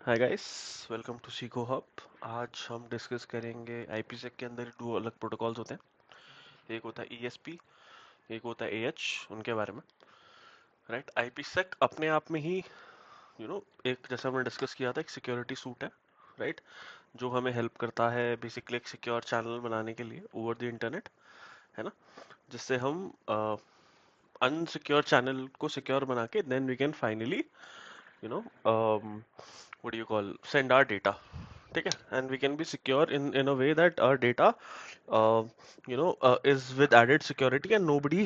Hi guys, welcome to Seekho hub. आज हम discuss करेंगे आईपीसेक के अंदर दो अलग प्रोटोकॉल्स होते हैं। एक होता है ईएसपी, एक होता है एएच। उनके बारे में राइट। आईपीसेक अपने आप में ही एक जैसा हमने डिस्कस किया था, एक सिक्योरिटी सूट है राइट, जो हमें हेल्प करता है बेसिकली एक सिक्योर चैनल बनाने के लिए ओवर द इंटरनेट, है ना। जिससे हम अनसिक्योर चैनल को सिक्योर बना के then we can finally you know what do you call send our data. ठीक है, and we can be secure in a way that our data uh, is with added security and nobody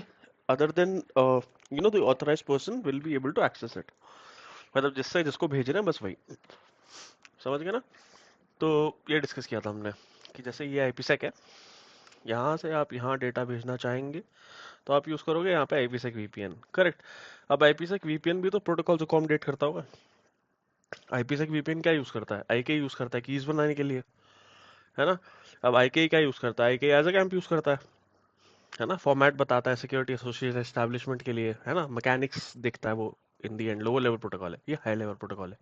other than the authorized person will be able to access it. मतलब जिससे जिसको भेज रहे हैं बस वही समझ गए ना। तो ये डिस्कस किया था हमने कि जैसे ये आईपीसेक है, यहाँ से आप यहाँ डेटा भेजना चाहेंगे तो आप यूज करोगे यहाँ पे आईपीसेक वीपीएन, करेक्ट। अब आईपीसेक वीपीएन भी तो प्रोटोकॉल को अकोमोडेट करता होगा। आईपीसेक वीपीएन क्या यूज करता है? आईके यूज करता है कीज बनाने के लिए, है ना। अब आईके क्या यूज करता है? आईके एज अ कैंप यूज करता है ना। फॉर्मेट बताता है सिक्योरिटी एसोसिएशन एस्टैब्लिशमेंट के लिए, है ना। मैकेनिक्स देखता है वो। इन दी एंड लोअर लेवल प्रोटोकॉल है, ये हाई लेवल प्रोटोकॉल है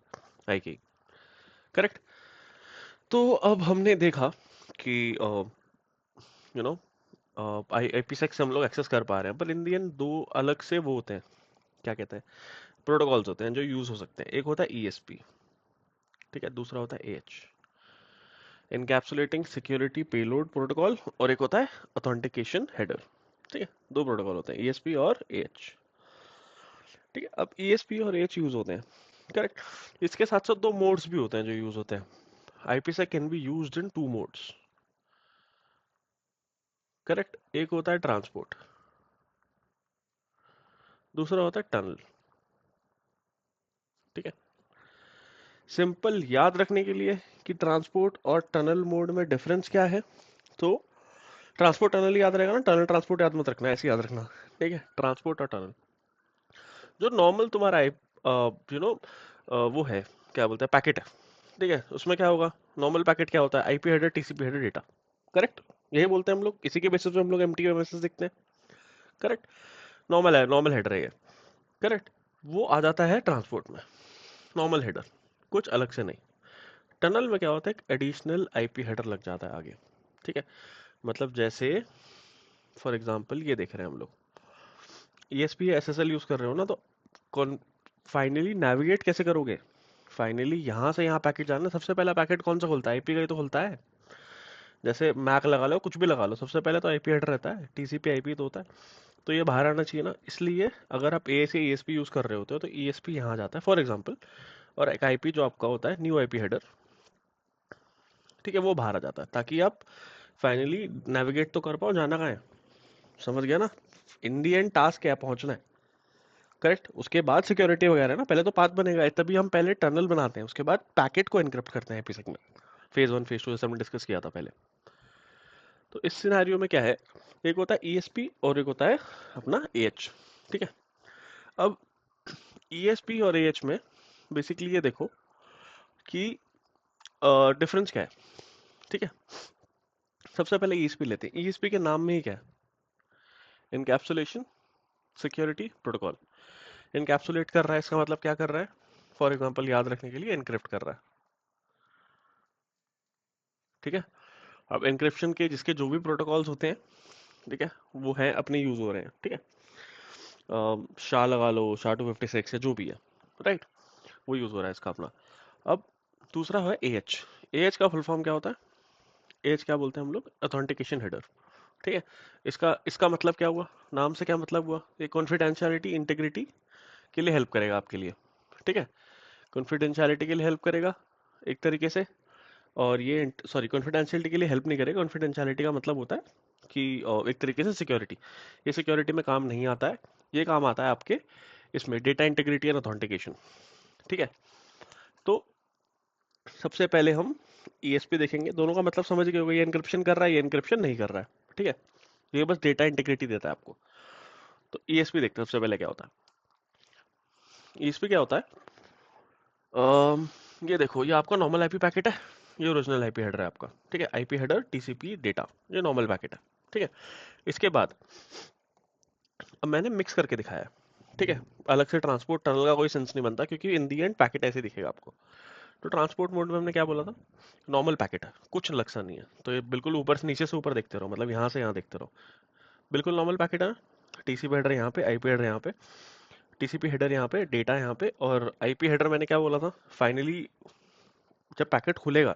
आईके, करेक्ट। तो अब हमने देखा कि यू नो आईपीसेक से हम लोग एक्सेस कर पा रहे हैं, पर इन दी एंड दो अलग से वो होते हैं, क्या कहते हैं, प्रोटोकॉल्स होते हैं जो यूज हो सकते हैं। एक होता है ईएसपी, ठीक है, दूसरा होता है एएच, इनकैप्सुलेटिंग सिक्योरिटी पेलोड प्रोटोकॉल, और एक होता है ऑथेंटिकेशन हेडर। ठीक है, दो प्रोटोकॉल होते हैं, ईएसपी और एएच। ठीक है, अब ईएसपी और एएच यूज होते हैं, करेक्ट। इसके साथ साथ दो मोड्स भी होते हैं जो यूज होते हैं। IPsec can be used in two modes, correct. एक होता है ट्रांसपोर्ट, दूसरा होता है टनल। ठीक है, सिंपल याद रखने के लिए कि ट्रांसपोर्ट और टनल मोड में डिफरेंस क्या है। तो ट्रांसपोर्ट टनल याद रहेगा ना, टनल ट्रांसपोर्ट याद मत रखना, ऐसे याद रखना। ठीक है, ट्रांसपोर्ट और टनल। जो नॉर्मल तुम्हारा वो है, क्या बोलते हैं, पैकेट है। ठीक है, उसमें क्या होगा? नॉर्मल पैकेट क्या होता है? IP header, TCP header, data, correct. यही बोलते हैं हम लोग, इसी के बेसिस पे हम लोग एमटीपी मैसेज देखते हैं, करेक्ट। नॉर्मल है, नॉर्मल हेडर है ये, करेक्ट। वो आ जाता है ट्रांसपोर्ट में, नॉर्मल हेडर, कुछ अलग से नहीं। टनल में क्या होता है? एक एडिशनल आईपी हेडर लग जाता है आगे। ठीक है, मतलब जैसे फॉर एग्जांपल ये देख रहे हैं हम लोग, ईएसपी एसएसएल यूज कर रहे हो ना, तो कौन फाइनली नेविगेट कैसे करोगे? फाइनली यहाँ से यहाँ पैकेट जाना, सबसे पहला पैकेट कौन सा खुलता है? आईपी का ही तो खुलता है। जैसे मैक लगा लो, कुछ भी लगा लो, सबसे पहले तो आईपी हेडर रहता है, टीसीपी आईपी तो होता है। तो ये बाहर आना चाहिए ना, इसलिए अगर आप ए से ईएसपी यूज कर रहे होते हो तो ईएसपी यहाँ जाता है फॉर एग्जांपल, और एक आईपी जो आपका होता है न्यू आईपी हेडर, ठीक है, वो बाहर आ जाता है, ताकि आप फाइनली नेविगेट तो कर पाओ, जाना कहाँ है। समझ गया ना? इंडियन टास्क क्या है? पहुंचना है, करेक्ट। उसके बाद सिक्योरिटी वगैरह ना, पहले तो पाथ बनेगा, तभी हम पहले टनल बनाते हैं, उसके बाद पैकेट को एनक्रिप्ट करते हैं एपीसेक में। फेज वन फेज टू जैसे हमने डिस्कस किया था पहले। तो इस सिनेरियो में क्या है, एक होता है ईएसपी और एक होता है अपना एएच। ठीक है, अब ईएसपी और एएच में बेसिकली ये देखो कि डिफरेंस क्या है। ठीक है, सबसे पहले ईएसपी लेते हैं। ईएसपी के नाम में ही क्या है? Encapsulation security protocol. इनकैप्सुलेट कर रहा है, इसका मतलब क्या कर रहा है? फॉर एग्जांपल याद रखने के लिए, एनक्रिप्ट कर रहा है। ठीक है, अब एनक्रिप्शन के जिसके जो भी प्रोटोकॉल्स होते हैं, ठीक है, वो है अपने यूज हो रहे हैं। ठीक है, शाह लगा लो, SHA-256 या जो भी है, राइट, वो यूज हो रहा है इसका अपना। अब दूसरा है एएच। एएच का फुल फॉर्म क्या होता है? एएच क्या बोलते हैं हम लोग? Authentication header. ठीक है, इसका इसका मतलब क्या हुआ? नाम से क्या मतलब हुआ? ये कॉन्फिडेंशियलिटी इंटीग्रिटी के लिए हेल्प करेगा आपके लिए। ठीक है, कॉन्फिडेंशियलिटी के लिए हेल्प करेगा एक तरीके से। और ये सॉरी, कॉन्फिडेंशियलिटी के लिए हेल्प नहीं करेगा। कॉन्फिडेंशियलिटी का मतलब होता है कि एक तरीके से सिक्योरिटी, ये सिक्योरिटी में काम नहीं आता है, ये काम आता है आपके इसमें डेटा इंटीग्रिटी एंड ऑथेंटिकेशन। ठीक है, तो सबसे पहले हम ईएसपी देखेंगे, दोनों का मतलब समझ गए होंगे, ये एन्क्रिप्शन कर रहा है, ये एन्क्रिप्शन नहीं कर रहा है। ठीक है, ये बस डेटा इंटीग्रिटी देता है आपको। तो ईएसपी देखते हैं सबसे पहले क्या होता है। ईएसपी क्या होता है? ये देखो, ये आपका नॉर्मल आईपी पैकेट है, ये ओरिजिनल आईपी हेडर है आपका। ठीक है, आईपी हेडर टीसीपी डेटा, ये नॉर्मल पैकेट है। ठीक है, इसके बाद अब मैंने मिक्स करके दिखाया है। ठीक है, अलग से ट्रांसपोर्ट टनल का कोई सेंस नहीं बनता, क्योंकि इन दी एंड पैकेट ऐसे दिखेगा आपको। तो ट्रांसपोर्ट मोड में हमने क्या बोला था, नॉर्मल पैकेट है, कुछ लक्सा नहीं है, तो ये बिल्कुल ऊपर से नीचे से ऊपर देखते रहो, मतलब यहाँ से यहाँ देखते रहो, बिल्कुल नॉर्मल पैकेट है। टीसीपी हेडर यहाँ पे, आईपी हेडर यहाँ पे, टीसीपी हेडर यहाँ पे, डेटा यहाँ पे, और आईपी हेडर मैंने क्या बोला था, फाइनली जब पैकेट खुलेगा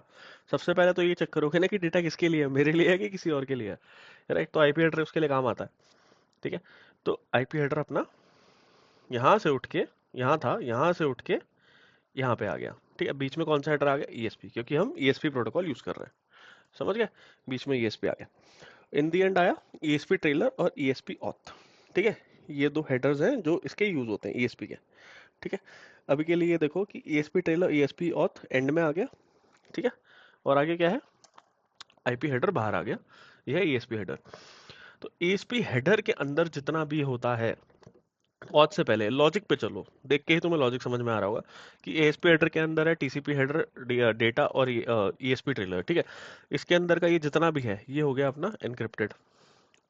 सबसे पहले तो ये चेक करोगे ना कि डेटा किसके लिए है, मेरे लिए है कि किसी और के लिए है, राइट। तो आईपी हेडर उसके लिए काम आता है, ठीक है। तो आईपी हेडर अपना यहाँ से उठ के, यहाँ था, यहाँ से उठ के यहाँ पे आ गया, ठीक है। बीच में कौन सा हेडर आ गया, ईएसपी, क्योंकि हम ईएसपी प्रोटोकॉल यूज कर रहे हैं, समझ गए। बीच में ईएसपी आ गया, इन दी एंड आया ईएसपी ट्रेलर और ईएसपी ऑथ, ठीक है। ये दो हेडर्स हैं जो इसके यूज होते हैं ईएसपी के, ठीक है। अभी के लिए ये देखो कि ESP trailer ESP auth and में आ गया, ठीक है। और आगे क्या है, आईपी हेडर बाहर आ गया, यह है ईएसपी हेडर। तो ईएसपी हेडर के अंदर जितना भी होता है, ऑथ से पहले लॉजिक पे चलो, देख के ही तुम्हें लॉजिक समझ में आ रहा होगा कि एएसपी हेडर के अंदर है टीसीपी हेडर, डेटा और ईएसपी ट्रेलर, ठीक है। इसके अंदर का ये जितना भी है ये हो गया अपना एनक्रिप्टेड।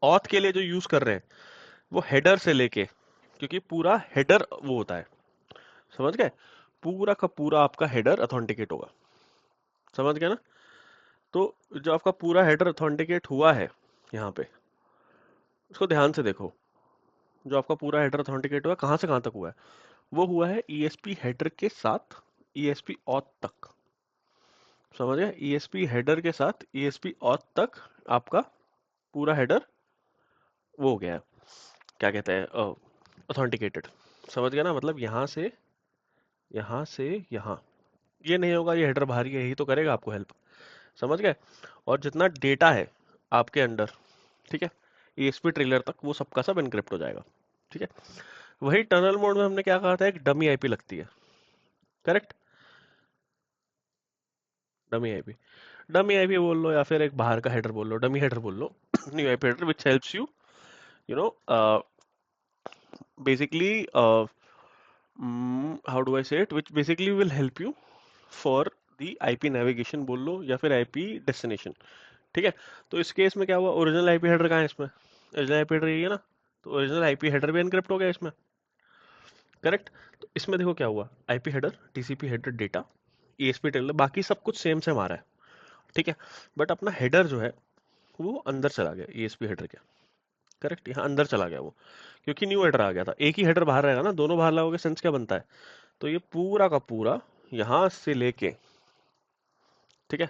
ऑथ के लिए जो यूज कर रहे हैं वो हेडर से लेके, क्योंकि पूरा हेडर वो होता है, समझ गए, पूरा का पूरा आपका हेडर ऑथेंटिकेट होगा, समझ गए ना। तो जो आपका पूरा हेडर ऑथेंटिकेट हुआ है यहाँ पे, उसको ध्यान से देखो, जो आपका पूरा हेडर ऑथेंटिकेट हुआ कहाँ से कहाँ तक हुआ है, वो हुआ है ईएसपी हेडर के साथ ईएसपी ऑथ तक, समझ गए। ईएसपी हेडर के साथ ईएसपी ऑथ तक आपका पूरा हेडर वो हो गया है, क्या कहते हैं, ऑथेंटिकेटेड, समझ गया ना। मतलब यहाँ से यहाँ, ये नहीं होगा, ये हेडर बाहर ही है, यही तो करेगा आपको हेल्प, समझ गए। और जितना डेटा है आपके अंदर, ठीक है, ईएसपी ट्रेलर तक, वो सबका सब एनक्रिप्ट हो जाएगा, ठीक है। वही टनल मोड में हमने क्या कहा था, एक डमी आईपी लगती है, correct. Dummy IP, dummy IP बोल लो या फिर एक बाहर का हेडर बोल लो, डमी हेडर बोल लो, new IP header which helps you, you know, basically how do I say it, which basically will help you for the IP navigation बोल लो या फिर IP destination, ठीक है। तो इस केस में क्या हुआ, ओरिजिनल आईपी हेडर कहाँ है इसमें, ओरिजिनल आईपी हेडर यही है ना, तो ओरिजिनल आईपी हेडर भी एनक्रिप्ट हो गया इसमें, करेक्ट। तो इसमें देखो क्या हुआ, IP header, TCP header, data, ESP trailer, बाकी सब कुछ सेम सेम आ रहा है, ठीक है। बट अपना हेडर जो है वो अंदर चला गया ईएसपी हेडर के, करेक्ट, यहाँ अंदर चला गया वो, क्योंकि न्यू हेडर आ गया था। एक ही हेडर बाहर रहेगा ना, दोनों बाहर लाओगे सेंस क्या बनता है, तो ये पूरा का पूरा यहाँ से लेके, ठीक है,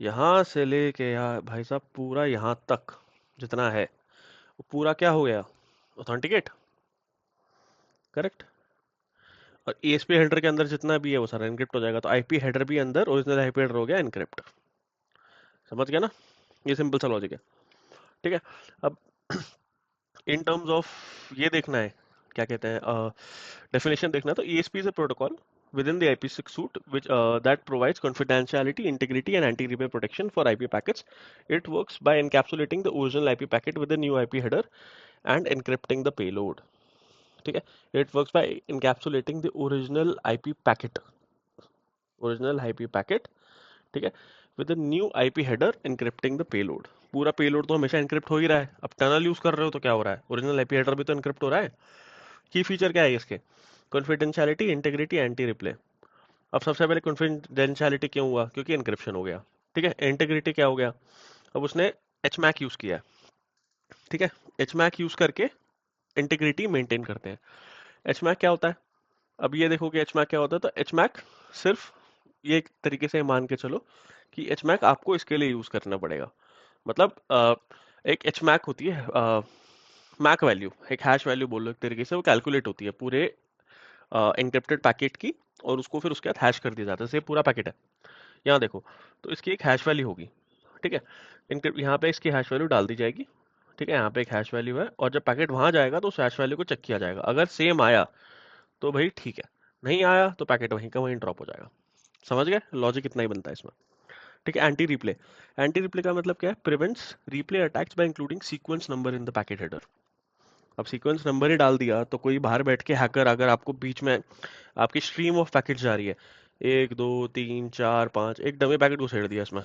यहाँ से लेके यार भाई साहब पूरा यहाँ तक जितना है वो पूरा क्या हो गया, ऑथेंटिकेट, करेक्ट। और ईएसपी हेडर के अंदर जितना भी है वो सारा एनक्रिप्ट हो जाएगा, तो आईपी हेडर भी अंदर ओरिजिनल आईपी हेडर हो गया एनक्रिप्ट, समझ गया ना। ये सिंपल सा लॉजिक है, ठीक है। अब इन टर्म्स ऑफ ये देखना है, क्या कहते हैं, डेफिनेशन देखना है, तो ESP is a protocol within the IPsec suite which that provides confidentiality, integrity and anti-replay protection for IP packets. It works by encapsulating the original IP packet with a new IP header and encrypting the payload, ठीक है। It works by encapsulating the original IP packet, ठीक है, with a new IP header एनक्रिप्टिंग the payload. पूरा payload तो हमेशा encrypt हो ही रहा है, अब टनल यूज कर रहे हो तो क्या हो रहा है, ओरिजिनल आईपी हेडर भी तो एनक्रिप्ट हो रहा है। की फीचर क्या है इसके, कॉन्फिडेंशियलिटी, इंटीग्रिटी, एंटी रिप्ले। अब सबसे पहले कॉन्फिडेंशियलिटी क्यों हुआ, क्योंकि एनक्रिप्शन हो गया, ठीक है। इंटीग्रिटी क्या हो गया, अब उसने एचमैक यूज किया है, ठीक है। एचमैक यूज करके इंटीग्रिटी मेंटेन करते हैं। एचमैक क्या होता है, अब ये देखो कि एचमैक क्या होता है, तो एचमैक सिर्फ ये एक तरीके से मान के चलो कि एचमैक आपको इसके लिए यूज करना पड़ेगा, मतलब एक एचमैक होती है, मैक वैल्यू, एक हैश वैल्यू बोल लो एक तरीके से, वो कैलकुलेट होती है पूरे एनक्रिप्टेड पैकेट की, और उसको फिर उसके बाद हैश कर दिया जाता है, जैसे पूरा पैकेट है, यहाँ देखो, तो इसकी एक हैश वैल्यू होगी, ठीक है। यहाँ पे इसकी हैश वैल्यू डाल दी जाएगी, ठीक है, यहाँ पे एक हैश वैल्यू है, और जब पैकेट वहां जाएगा तो उस हैश वैल्यू को चेक किया जाएगा, अगर सेम आया तो भाई ठीक है, नहीं आया तो पैकेट वहीं का वहीं ड्रॉप हो जाएगा, समझ गए, लॉजिक इतना ही बनता है इसमें, ठीक है। एंटी रिप्ले, एंटी रिप्ले का मतलब क्या है, prevents replay attacks bye including sequence number in the packet header. अब सीक्वेंस नंबर ही डाल दिया तो कोई बाहर बैठ के हैकर अगर आपको बीच में आपकी स्ट्रीम ऑफ पैकेट जा रही है, 1 2 3 4 5, एक डमी पैकेट घुसेड़ दिया इसमें,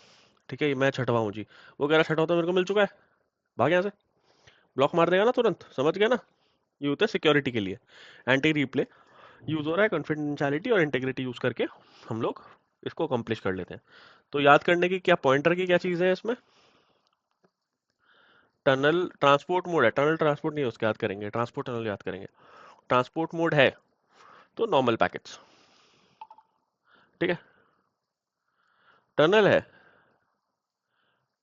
ठीक है, मैं छठवा हूँ जी, वो कह रहा छठवा तो मेरे को मिल चुका है, भाग यहाँ से, ब्लॉक मार देगा ना तुरंत, समझ गया ना। ये होता है सिक्योरिटी के लिए, एंटी रिप्ले यूज हो रहा है कॉन्फिडेंशियलिटी और इंटीग्रिटी यूज करके हम लोग इसको अकम्प्लिश कर लेते हैं। तो याद करने की क्या, पॉइंटर की क्या चीज़ है इसमें, टनल ट्रांसपोर्ट मोड है, टनल ट्रांसपोर्ट नहीं है उसके याद करेंगे, ट्रांसपोर्ट टनल याद करेंगे। ट्रांसपोर्ट मोड है तो नॉर्मल पैकेट्स, ठीक है। टनल है,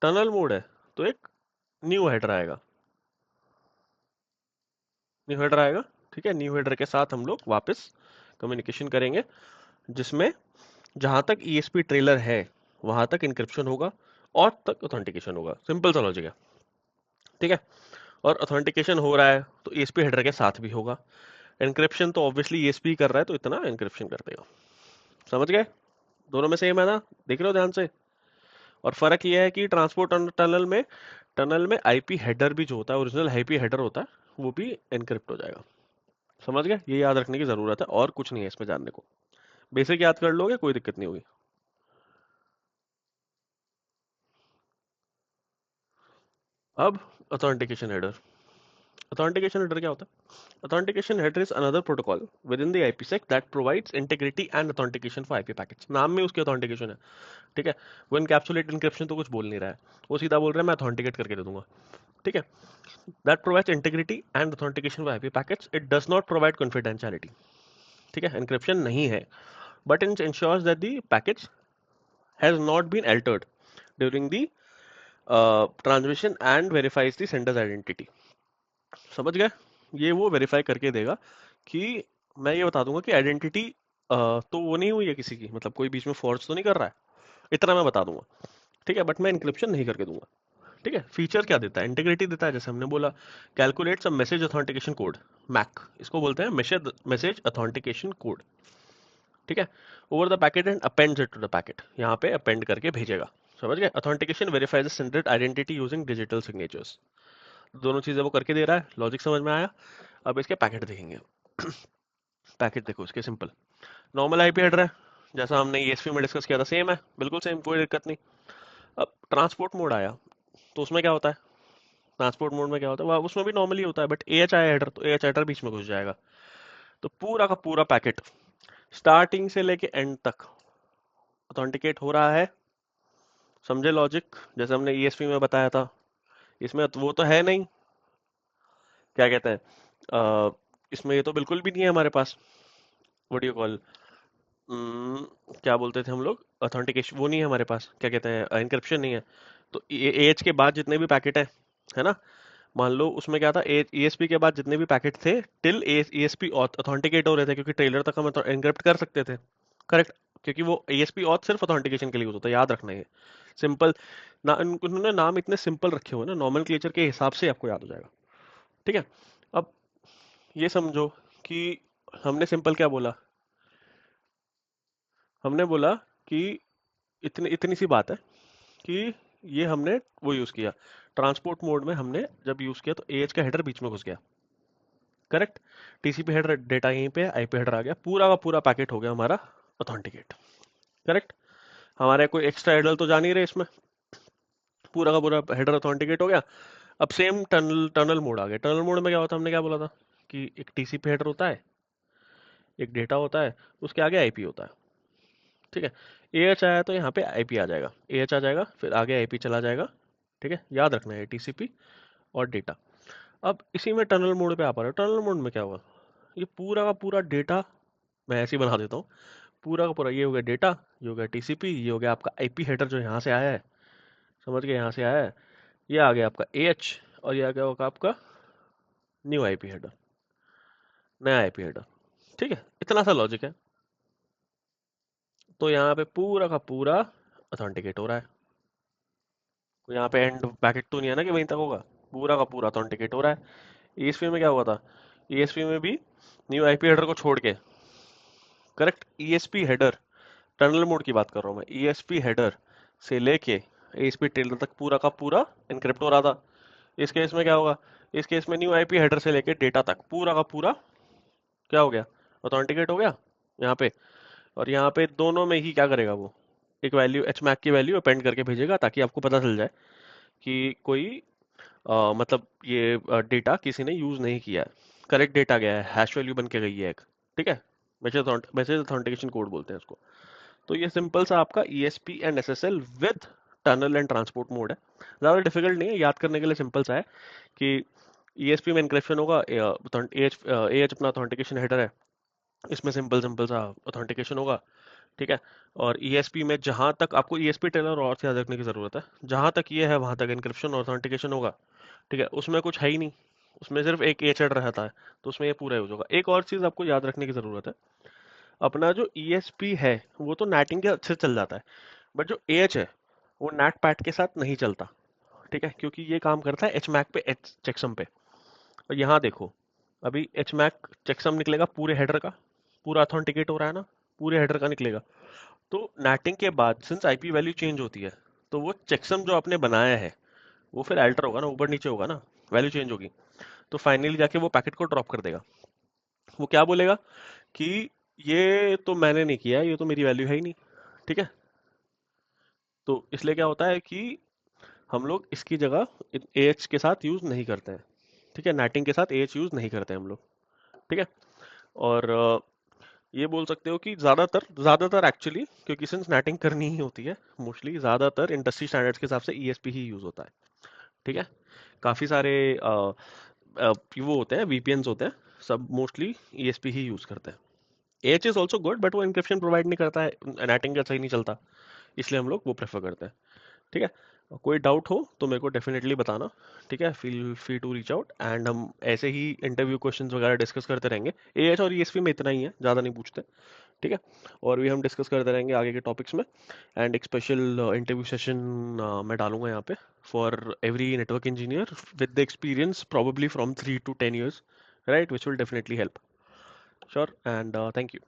टनल मोड है तो एक न्यू हेडर आएगा, न्यू हेडर आएगा, ठीक है। न्यू हेडर के साथ हम लोग वापस कम्युनिकेशन करेंगे, जिसमें जहां तक ईएसपी ट्रेलर है वहां तक इंक्रिप्शन होगा और तक ऑथेंटिकेशन होगा। सिंपल सा लॉजिक है, ठीक है। और ऑथेंटिकेशन हो रहा है तो ईएसपी हेडर के साथ भी होगा। एन्क्रिप्शन तो ऑब्वियसली ईएसपी कर रहा है तो इतना एन्क्रिप्शन कर देगा। समझ गए? दोनों में सेम है ना, देख रहे हो ध्यान से। और फर्क यह है कि ट्रांसपोर्ट टनल में आईपी हेडर भी जो होता है, ओरिजिनल आईपी हेडर होता है, वो भी एनक्रिप्ट हो जाएगा। समझ गए? ये याद रखने की जरूरत है और कुछ नहीं है इसमें जानने को। बेसिक याद कर लोगे कोई दिक्कत नहीं होगी। अब ऑथेंटिकेशन हेडर, ऑथेंटिकेशन हेडर क्या होता है? Authentication header is another protocol with in the IPsec that provides integrity and authentication for IP packets. नाम में उसकी ऑथेंटिकेशन है, ठीक है। वो इनकैप्सुलेट इनक्रिप्शन तो कुछ बोल नहीं रहा है, वो सीधा बोल रहा है मैं ऑथेंटिकेट करके दे दूंगा, ठीक है। That provides integrity and authentication for IP packets, it does not provide confidentiality, ठीक है। एन्क्रिप्शन नहीं है, but it ensures that the package has not been altered during the transmission and verifies the sender's identity. समझ गए? ये वो verify करके देगा कि मैं ये बता दूंगा कि आइडेंटिटी तो वो नहीं हुई है किसी की, मतलब कोई बीच में फॉर्ज तो नहीं कर रहा है, इतना मैं बता दूंगा, ठीक है। बट मैं इंक्रिप्शन नहीं करके दूंगा, ठीक है। फीचर क्या देता है? इंटीग्रिटी देता है, जैसे हमने बोला calculates a message authentication code, MAC इसको बोलते हैं, मैसेज ऑथेंटिकेशन कोड, ठीक है। Over the packet and appends it to the packet, यहाँ पे अपेंड करके भेजेगा। समझ गए? Authentication verifies the sender identity using digital signatures. दोनों चीजें वो करके दे रहा है, लॉजिक समझ में आया? अब इसके पैकेट देखेंगे। पैकेट देखो इसके सिंपल, नॉर्मल आईपी हेडर है, जैसा हमने ईएसपी में डिस्कस किया था, सेम है, बिल्कुल सेम, कोई दिक्कत नहीं। अब ट्रांसपोर्ट मोड आया तो उसमें क्या होता है? ट्रांसपोर्ट मोड में क्या होता है, उसमें भी नॉर्मली होता है, बट एएच आया हेडर तो एएच हेडर बीच में घुस जाएगा, तो पूरा का पूरा पैकेट स्टार्टिंग से लेके एंड तक ऑथेंटिकेट हो रहा है। समझे लॉजिक? जैसे हमने ईएसपी में बताया था, इसमें तो वो तो है नहीं, क्या कहते हैं, इसमें ये तो बिल्कुल भी नहीं है हमारे पास, व्हाट डू यू कॉल, क्या बोलते थे हम लोग, ऑथेंटिकेशन वो नहीं है हमारे पास, क्या कहते हैं, एन्क्रिप्शन नहीं है। तो एएच के बाद जितने भी पैकेट है ना, मान लो उसमें क्या था, ईएसपी के बाद जितने भी पैकेट थे टिल ईएसपी ऑथेंटिकेट हो रहे थे, क्योंकि ट्रेलर तक हम एनक्रिप्ट कर सकते थे, करेक्ट। क्योंकि वो ईएसपी ऑथ सिर्फ ऑथेंटिकेशन के लिए यूज होता है, याद रखना है सिंपल ना, उन्होंने नाम इतने सिंपल रखे हुए ना, नॉमेनक्लेचर के हिसाब से आपको याद हो जाएगा, ठीक है। अब ये समझो कि हमने सिंपल क्या बोला, हमने बोला कि इतनी इतनी सी बात है कि ये हमने वो यूज किया, ट्रांसपोर्ट मोड में हमने जब यूज किया तो एएच का हेडर बीच में घुस गया, करेक्ट। टीसीपी हेडर डेटा यहीं पे, आईपी हेडर आ गया, पूरा का पूरा पैकेट हो गया हमारा ऑथेंटिकेट, करेक्ट। हमारे कोई एक्स्ट्रा हेडर तो जा नहीं रहे इसमें, पूरा का पूरा हेडर ऑथेंटिकेट हो गया। अब सेम टनल टनल मोड आ गया। टनल मोड में क्या होता है, हमने क्या बोला था कि एक टीसीपी हेडर होता है, एक डेटा होता है, उसके आगे आईपी होता है, ठीक है। एएच आया तो यहाँ पे आईपी आ जाएगा, एएच आ जाएगा, फिर आगे आईपी चला जाएगा, ठीक है। याद रखना है टीसीपी और डेटा। अब इसी में टनल मोड पे आ पा रहा है। टनल मोड में क्या हुआ, ये पूरा का पूरा डेटा मैं ऐसे ही बना देता हूँ, पूरा का पूरा ये हो गया डेटा, ये हो गया टीसीपी, ये हो गया आपका आईपी हेडर जो यहाँ से आया है, समझ गए, यहाँ से आया है, ये आ गया आपका एएच, और ये आ गया होगा आपका न्यू आईपी हेडर, नया आईपी हेडर, ठीक है। इतना सा लॉजिक है। तो यहाँ पे पूरा का पूरा ऑथेंटिकेट हो रहा है, कोई यहाँ पे एंड पैकेट तो नहीं है ना कि वहीं तक होगा, पूरा का पूरा ऑथेंटिकेट हो रहा है। ईएसपी में क्या हुआ था, ईएसपी में भी न्यू आईपी हेडर को छोड़ के, correct, ESP header, tunnel mode की बात कर रहा हूँ मैं, ईएसपी हेडर से लेके ईएसपी टेलर तक पूरा का पूरा एनक्रिप्ट हो रहा था। इस केस में क्या होगा, इस केस में न्यू आईपी हेडर से लेके डेटा तक पूरा का पूरा क्या हो गया, ऑथेंटिकेट हो गया यहाँ पे। और यहाँ पे दोनों में ही क्या करेगा वो, एक वैल्यू एचमैक की वैल्यू अपेंड करके भेजेगा, ताकि आपको पता चल जाए कि कोई मतलब ये डेटा किसी ने यूज नहीं किया है, करेक्ट डेटा गया है, हैश वैल्यू बन के गई है एक, ठीक है। मैसेज मैसेज ऑथेंटिकेशन कोड बोलते हैं उसको। तो ये सिंपल सा आपका ESP and SSL with tunnel and transport mode है। ज़्यादा डिफिकल्ट नहीं है, याद करने के लिए सिंपल सा है कि ESP में इनक्रिप्शन होगा, AH अपना ऑथेंटिकेशन हेडर है, इसमें सिंपल सिंपल सा ऑथेंटिकेशन होगा, ठीक है। और ESP में जहां तक आपको ESP टेलर और याद रखने की जरूरत है, जहां तक ये है वहां तक इनक्रिप्शन और ऑथेंटिकेशन होगा, ठीक है। उसमें कुछ है ही नहीं, उसमें सिर्फ एक एच हेडर रहता है, तो उसमें ये पूरा यूज होगा। एक और चीज आपको याद रखने की जरूरत है, अपना जो ESP है वो तो नेटिंग के अच्छे से चल जाता है, बट जो AH है वो नेट पैट के साथ नहीं चलता, ठीक है, क्योंकि ये काम करता है HMAC पे, एच चेकसम पे। और यहाँ देखो, अभी HMAC चेकसम निकलेगा पूरे हेडर का, पूरा ऑथेंटिकेट हो रहा है ना, पूरे हेडर का निकलेगा। तो नेटिंग के बाद सिंस IP वैल्यू चेंज होती है, तो वो चेकसम जो आपने बनाया है वो फिर अल्टर होगा ना, ऊपर नीचे होगा ना, वैल्यू चेंज होगी। तो फाइनली जाके वो पैकेट को ड्रॉप कर देगा। वो क्या बोलेगा कि ये तो मैंने नहीं किया, ये तो मेरी वैल्यू है ही नहीं, ठीक है। तो इसलिए क्या होता है कि हम लोग इसकी जगह AH के साथ यूज नहीं करते हैं, ठीक है, नेटिंग के साथ AH यूज नहीं करते हैं हम लोग, ठीक है। और ये बोल सकते हो कि ज्यादातर ज्यादातर एक्चुअली, क्योंकि सिंस नेटिंग करनी ही होती है मोस्टली, ज्यादातर इंडस्ट्री स्टैंडर्ड्स के हिसाब से ESP ही यूज होता है, ठीक है। काफी सारे वो होते हैं, VPNs होते हैं, सब मोस्टली ESP ही यूज करते हैं। AH is also good, but वो इंक्रिप्शन प्रोवाइड नहीं करता है, नेटिंग का सही नहीं चलता, इसलिए हम लोग वो प्रेफर करते हैं, ठीक है। कोई डाउट हो तो मेरे को डेफिनेटली बताना, ठीक है, feel free to reach out, and हम ऐसे ही इंटरव्यू क्वेश्चंस वगैरह डिस्कस करते रहेंगे। AH और ESP में इतना ही है, ज़्यादा नहीं पूछते, ठीक है। और भी हम डिस्कस करते रहेंगे आगे के टॉपिक्स में। एंड एक स्पेशल इंटरव्यू सेशन मैं डालूंगा यहाँ पे for every network engineer with the experience probably from 3 to 10 years, right, which will definitely help. Sure, and thank you.